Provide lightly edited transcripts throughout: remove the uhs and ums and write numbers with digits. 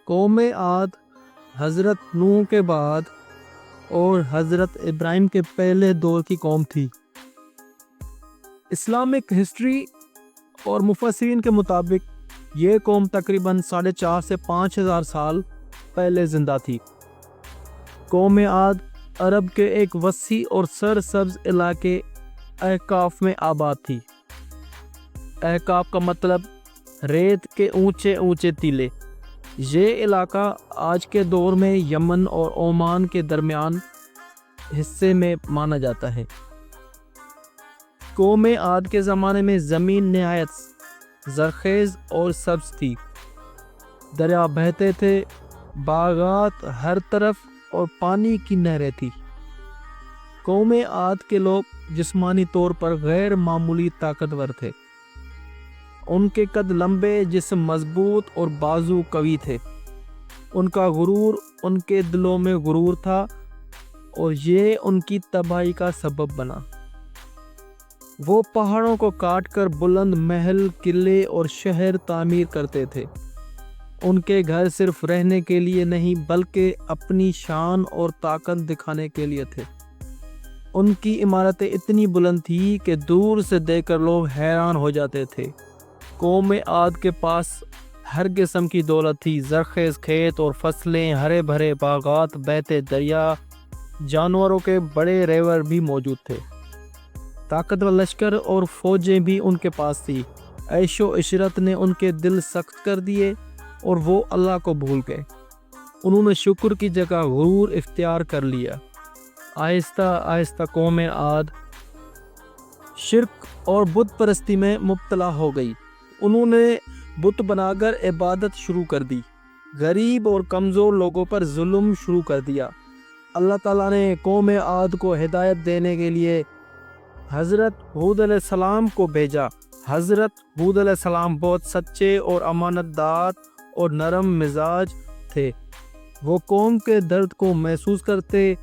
قوم عاد حضرت نوح کے بعد اور حضرت ابراہیم کے پہلے دور کی قوم تھی۔ اسلامک ہسٹری اور مفسرین کے مطابق یہ قوم تقریباً 4.5 سے 5,000 سال پہلے زندہ تھی۔ قوم عاد عرب کے ایک وسیع اور سرسبز علاقے احقاف میں آباد تھی۔ احقاف کا مطلب ریت کے اونچے اونچے ٹیلے۔ یہ علاقہ آج کے دور میں یمن اور عمان کے درمیان حصے میں مانا جاتا ہے۔ قوم عاد کے زمانے میں زمین نہایت زرخیز اور سبز تھی۔ دریا بہتے تھے، باغات ہر طرف اور پانی کی نہریں تھی۔ قوم عاد کے لوگ جسمانی طور پر غیر معمولی طاقتور تھے۔ ان کے قد لمبے، جسم مضبوط اور بازو قوی تھے۔ ان کا غرور ان کے دلوں میں غرور تھا اور یہ ان کی تباہی کا سبب بنا۔ وہ پہاڑوں کو کاٹ کر بلند محل، قلعے اور شہر تعمیر کرتے تھے۔ ان کے گھر صرف رہنے کے لیے نہیں بلکہ اپنی شان اور طاقت دکھانے کے لیے تھے۔ ان کی عمارتیں اتنی بلند تھی کہ دور سے دیکھ کر لوگ حیران ہو جاتے تھے۔ قوم عاد کے پاس ہر قسم کی دولت تھی، زرخیز کھیت اور فصلیں، ہرے بھرے باغات، بہتے دریا، جانوروں کے بڑے ریور بھی موجود تھے۔ طاقتور لشکر اور فوجیں بھی ان کے پاس تھی۔ عیش و عشرت نے ان کے دل سخت کر دیے اور وہ اللہ کو بھول گئے۔ انہوں نے شکر کی جگہ غرور اختیار کر لیا۔ آہستہ آہستہ قوم عاد شرک اور بت پرستی میں مبتلا ہو گئی۔ انہوں نے بت بنا کر عبادت شروع کر دی، غریب اور کمزور لوگوں پر ظلم شروع کر دیا۔ اللہ تعالیٰ نے قوم عاد کو ہدایت دینے کے لیے حضرت ہود علیہ السلام کو بھیجا۔ حضرت ہود علیہ السلام بہت سچے اور امانت دار اور نرم مزاج تھے۔ وہ قوم کے درد کو محسوس کرتے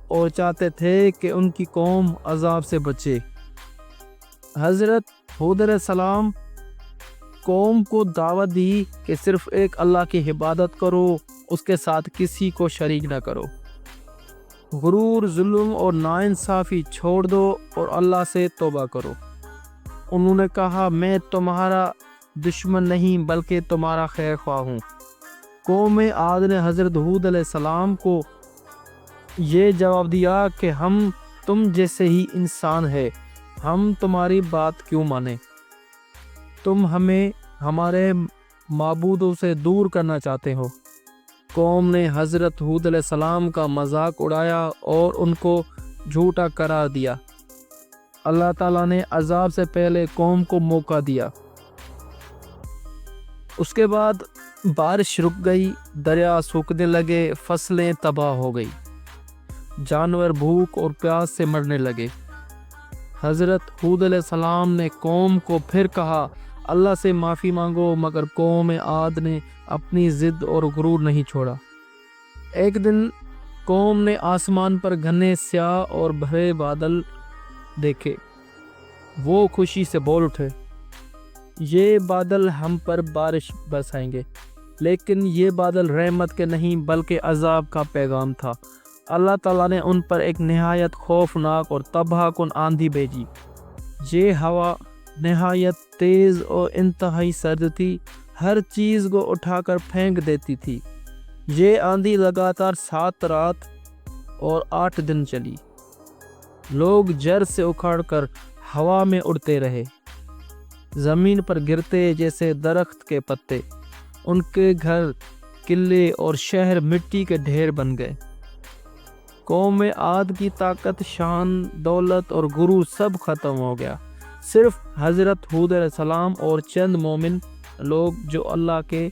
اور چاہتے تھے کہ ان کی قوم عذاب سے بچے۔ حضرت ہود علیہ السلام قوم کو دعوت دی کہ صرف ایک اللہ کی عبادت کرو، اس کے ساتھ کسی کو شریک نہ کرو۔ غرور، ظلم اور ناانصافی چھوڑ دو اور اللہ سے توبہ کرو۔ انہوں نے کہا، میں تمہارا دشمن نہیں بلکہ تمہارا خیر خواہ ہوں۔ قوم عاد نے حضرت ہود علیہ السلام کو یہ جواب دیا کہ ہم تم جیسے ہی انسان ہیں، ہم تمہاری بات کیوں مانیں؟ تم ہمیں ہمارے معبودوں سے دور کرنا چاہتے ہو۔ قوم نے حضرت ہود علیہ السلام کا مذاق اڑایا اور ان کو جھوٹا قرار دیا۔ اللہ تعالیٰ نے عذاب سے پہلے قوم کو موقع دیا۔ اس کے بعد بارش رک گئی، دریا سوکھنے لگے، فصلیں تباہ ہو گئی، جانور بھوک اور پیاس سے مرنے لگے۔ حضرت ہود علیہ السلام نے قوم کو پھر کہا، اللہ سے معافی مانگو، مگر قوم عاد نے اپنی ضد اور غرور نہیں چھوڑا۔ ایک دن قوم نے آسمان پر گھنے سیاہ اور بھرے بادل دیکھے۔ وہ خوشی سے بول اٹھے، یہ بادل ہم پر بارش برسائیں گے۔ لیکن یہ بادل رحمت کے نہیں بلکہ عذاب کا پیغام تھا۔ اللہ تعالیٰ نے ان پر ایک نہایت خوفناک اور تباہ کن آندھی بھیجی۔ یہ ہوا نہایت تیز اور انتہائی سرد تھی، ہر چیز کو اٹھا کر پھینک دیتی تھی۔ یہ آندھی لگاتار 7 رات اور 8 دن چلی۔ لوگ جڑ سے اکھاڑ کر ہوا میں اڑتے رہے، زمین پر گرتے جیسے درخت کے پتے۔ ان کے گھر، قلعے اور شہر مٹی کے ڈھیر بن گئے۔ قوم عاد کی طاقت، شان، دولت اور غرور سب ختم ہو گیا۔ صرف حضرت ہود علیہ السلام اور چند مومن لوگ جو اللہ کے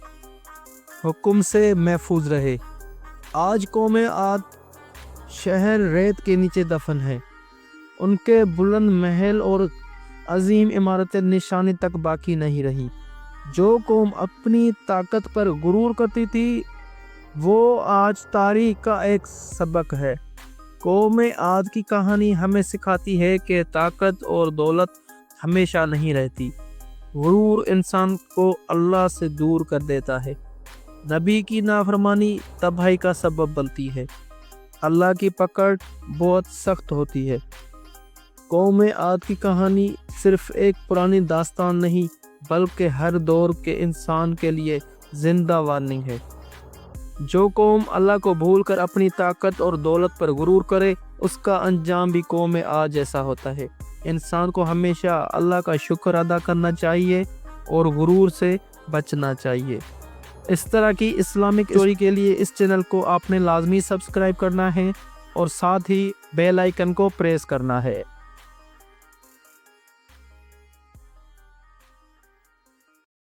حکم سے محفوظ رہے۔ آج قوم عاد شہر ریت کے نیچے دفن ہے۔ ان کے بلند محل اور عظیم عمارتیں نشانی تک باقی نہیں رہی۔ جو قوم اپنی طاقت پر غرور کرتی تھی وہ آج تاریخ کا ایک سبق ہے۔ قوم عاد کی کہانی ہمیں سکھاتی ہے کہ طاقت اور دولت ہمیشہ نہیں رہتی۔ غرور انسان کو اللہ سے دور کر دیتا ہے۔ نبی کی نافرمانی تباہی کا سبب بنتی ہے۔ اللہ کی پکڑ بہت سخت ہوتی ہے۔ قوم عاد کی کہانی صرف ایک پرانی داستان نہیں بلکہ ہر دور کے انسان کے لیے زندہ وارننگ ہے۔ جو قوم اللہ کو بھول کر اپنی طاقت اور دولت پر غرور کرے اس کا انجام بھی قوم عاد جیسا ہوتا ہے۔ انسان کو ہمیشہ اللہ کا شکر ادا کرنا چاہیے اور غرور سے بچنا چاہیے۔ اس طرح کی اسلامک اسٹوری کے لیے اس چینل کو آپ نے لازمی سبسکرائب کرنا ہے اور ساتھ ہی بیل آئیکن کو پریس کرنا ہے۔